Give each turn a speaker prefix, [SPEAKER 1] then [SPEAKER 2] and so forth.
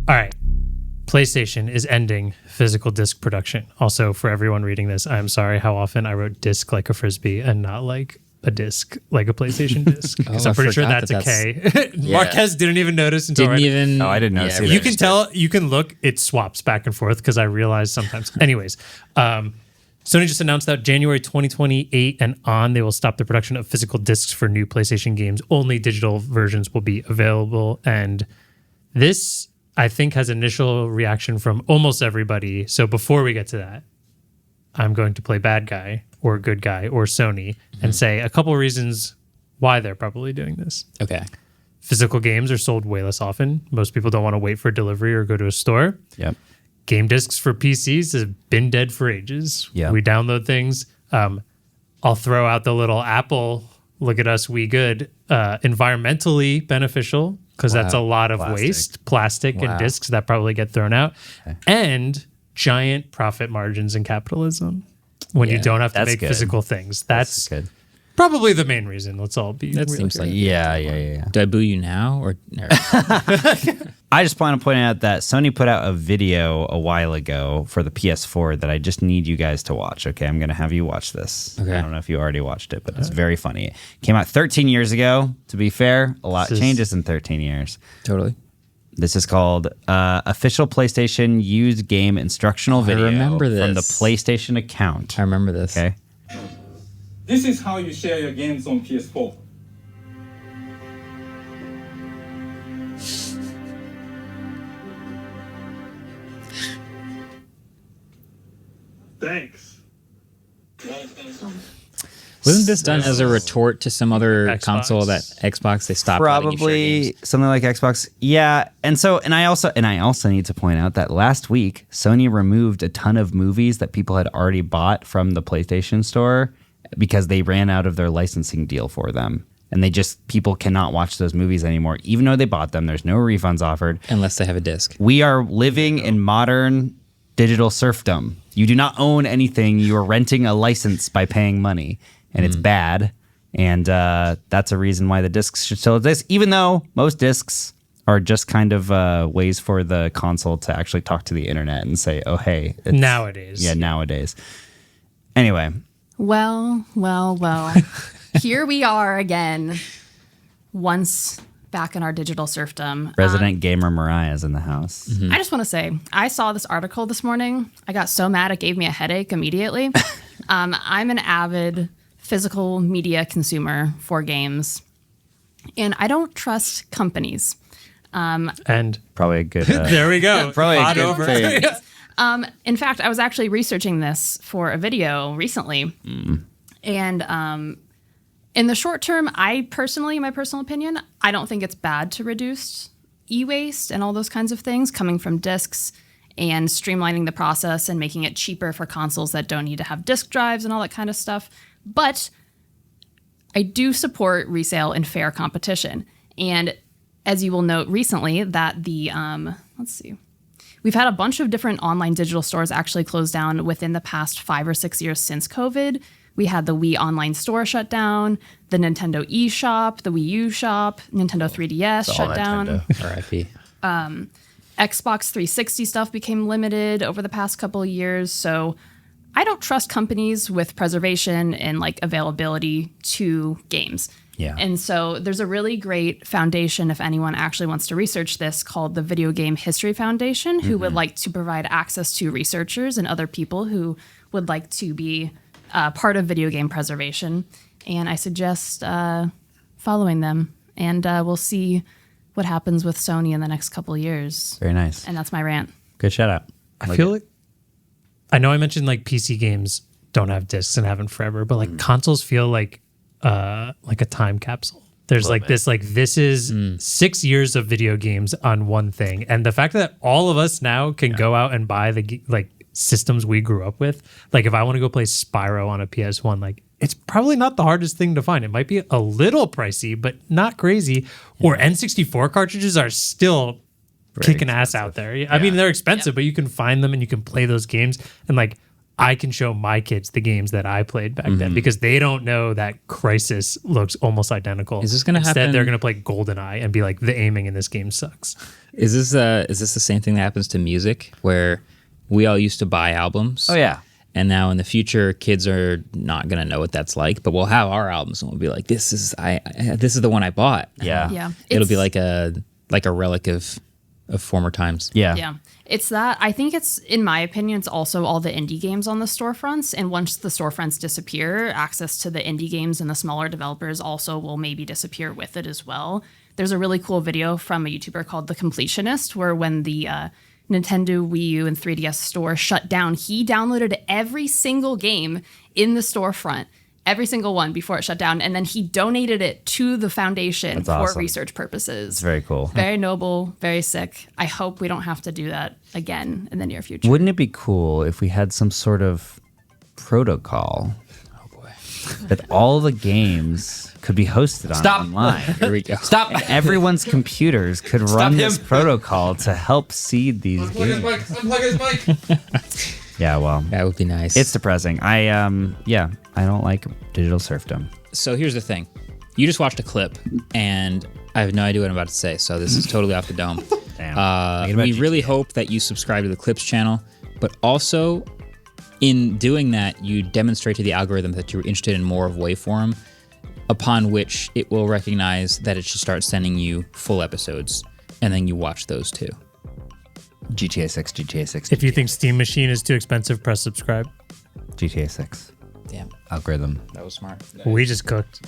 [SPEAKER 1] All right. PlayStation is ending physical disc production. Also, for everyone reading this, I'm sorry how often I wrote disc like a Frisbee and not like a disc like a PlayStation disc. Because I'm pretty sure that's a K. Marques didn't even notice until
[SPEAKER 2] I didn't notice either.
[SPEAKER 1] You can tell, you can look, it swaps back and forth because I realize sometimes. Anyways, Sony just announced that January 2028 and on, they will stop the production of physical discs for new PlayStation games. Only digital versions will be available. And this, I think, has initial reaction from almost everybody. So before we get to that, I'm going to play bad guy or good guy or Sony and say a couple reasons why they're probably doing this.
[SPEAKER 2] Okay.
[SPEAKER 1] Physical games are sold way less often. Most people don't want to wait for delivery or go to a store.
[SPEAKER 2] Yep.
[SPEAKER 1] Game discs for PCs have been dead for ages.
[SPEAKER 2] Yeah.
[SPEAKER 1] We download things. I'll throw out the little Apple, look at us, we good. Environmentally beneficial because that's a lot of plastic and discs that probably get thrown out. Okay. And giant profit margins in capitalism when you don't have to make physical things. That's good. Probably the main reason. Let's all be.
[SPEAKER 2] That seems like
[SPEAKER 3] yeah.
[SPEAKER 2] Do I boo you now or?
[SPEAKER 3] I just want to point out that Sony put out a video a while ago for the PS4 that I just need you guys to watch. Okay, I'm going to have you watch this. Okay. I don't know if you already watched it, but it's very funny. It came out 13 years ago. To be fair, a lot changes in 13 years.
[SPEAKER 2] Totally.
[SPEAKER 3] This is called Official PlayStation Used Game Instructional Video.
[SPEAKER 2] I remember this.
[SPEAKER 3] From the PlayStation account.
[SPEAKER 2] I remember this.
[SPEAKER 3] Okay.
[SPEAKER 4] This is how you share your games on PS4.
[SPEAKER 5] Thanks.
[SPEAKER 2] Wasn't this done as a retort to some other console that Xbox they stopped?
[SPEAKER 3] Probably something like Xbox. Yeah, and I also need to point out that last week Sony removed a ton of movies that people had already bought from the PlayStation Store because they ran out of their licensing deal for them. And people cannot watch those movies anymore, even though they bought them. There's no refunds offered.
[SPEAKER 2] Unless they have a disc.
[SPEAKER 3] We are living in modern digital serfdom. You do not own anything. You are renting a license by paying money. And it's bad. And that's a reason why the discs should still exist, even though most discs are just kind of ways for the console to actually talk to the internet and say, oh, hey.
[SPEAKER 1] Nowadays.
[SPEAKER 3] Yeah, nowadays. Anyway.
[SPEAKER 6] Well. Here we are again, once back in our digital serfdom.
[SPEAKER 3] Resident gamer Mariah is in the house.
[SPEAKER 6] Mm-hmm. I just want to say, I saw this article this morning. I got so mad it gave me a headache immediately. I'm an avid physical media consumer for games, and I don't trust companies.
[SPEAKER 3] And probably a good...
[SPEAKER 1] there we go.
[SPEAKER 3] Probably a good thing.
[SPEAKER 6] In fact, I was actually researching this for a video recently. And in the short term, my personal opinion, I don't think it's bad to reduce e-waste and all those kinds of things coming from discs and streamlining the process and making it cheaper for consoles that don't need to have disk drives and all that kind of stuff. But I do support resale and fair competition. And as you will note recently that we've had a bunch of different online digital stores actually close down within the past 5 or 6 years since COVID. We had the Wii Online Store shut down, the Nintendo eShop, the Wii U Shop, Nintendo 3DS shut down.
[SPEAKER 2] R.I.P.
[SPEAKER 6] Xbox 360 stuff became limited over the past couple of years. So I don't trust companies with preservation and availability to games.
[SPEAKER 3] Yeah.
[SPEAKER 6] And so there's a really great foundation, if anyone actually wants to research this, called the Video Game History Foundation, who would like to provide access to researchers and other people who would like to be part of video game preservation. And I suggest following them. And we'll see what happens with Sony in the next couple of years.
[SPEAKER 3] Very nice.
[SPEAKER 6] And that's my rant.
[SPEAKER 3] Good shout out.
[SPEAKER 1] I feel like I know I mentioned PC games don't have discs and haven't forever, but consoles feel like a time capsule. There's this is 6 years of video games on one thing. And the fact that all of us now can go out and buy the systems we grew up with. If I want to go play Spyro on a PS1, it's probably not the hardest thing to find. It might be a little pricey, but not crazy. Yeah. Or N64 cartridges are still kicking ass out there. I mean, they're expensive, but you can find them and you can play those games. And I can show my kids the games that I played back then because they don't know that Crisis looks almost identical.
[SPEAKER 2] Is this going to happen?
[SPEAKER 1] Instead, they're going to play GoldenEye and be like, the aiming in this game sucks.
[SPEAKER 2] Is this the same thing that happens to music, where we all used to buy albums?
[SPEAKER 3] Oh yeah.
[SPEAKER 2] And now in the future, kids are not going to know what that's like, but we'll have our albums and we'll be like, this is the one I bought.
[SPEAKER 3] Yeah.
[SPEAKER 6] Yeah.
[SPEAKER 2] It'll be like a relic of former times.
[SPEAKER 3] Yeah.
[SPEAKER 6] Yeah. It's that. I think it's, in my opinion, it's also all the indie games on the storefronts. And once the storefronts disappear, access to the indie games and the smaller developers also will maybe disappear with it as well. There's a really cool video from a YouTuber called The Completionist, where when the Nintendo Wii U and 3DS store shut down, he downloaded every single game in the storefront, every single one before it shut down, and then he donated it to the foundation
[SPEAKER 3] That's
[SPEAKER 6] for
[SPEAKER 3] awesome.
[SPEAKER 6] research purposes.
[SPEAKER 3] It's very cool.
[SPEAKER 6] Very noble, very sick. I hope we don't have to do that again in the near future.
[SPEAKER 3] Wouldn't it be cool if we had some sort of protocol? Oh boy. That all the games could be hosted online.
[SPEAKER 2] Here we go.
[SPEAKER 5] Stop.
[SPEAKER 3] And everyone's computers could run this protocol to help seed these games.
[SPEAKER 5] Unplug his mic.
[SPEAKER 3] Yeah, well,
[SPEAKER 2] That would be nice.
[SPEAKER 3] it's depressing. I don't like digital serfdom.
[SPEAKER 2] So here's the thing. You just watched a clip, and I have no idea what I'm about to say, so this is totally off the dome.
[SPEAKER 3] Damn.
[SPEAKER 2] We really hope that you subscribe to the Clips channel, but also in doing that, you demonstrate to the algorithm that you're interested in more of Waveform, upon which it will recognize that it should start sending you full episodes, and then you watch those too.
[SPEAKER 3] GTA 6.
[SPEAKER 1] If you think Steam Machine is too expensive, press subscribe.
[SPEAKER 3] GTA 6
[SPEAKER 2] Damn,
[SPEAKER 3] algorithm.
[SPEAKER 2] that was smart.
[SPEAKER 1] We just cooked.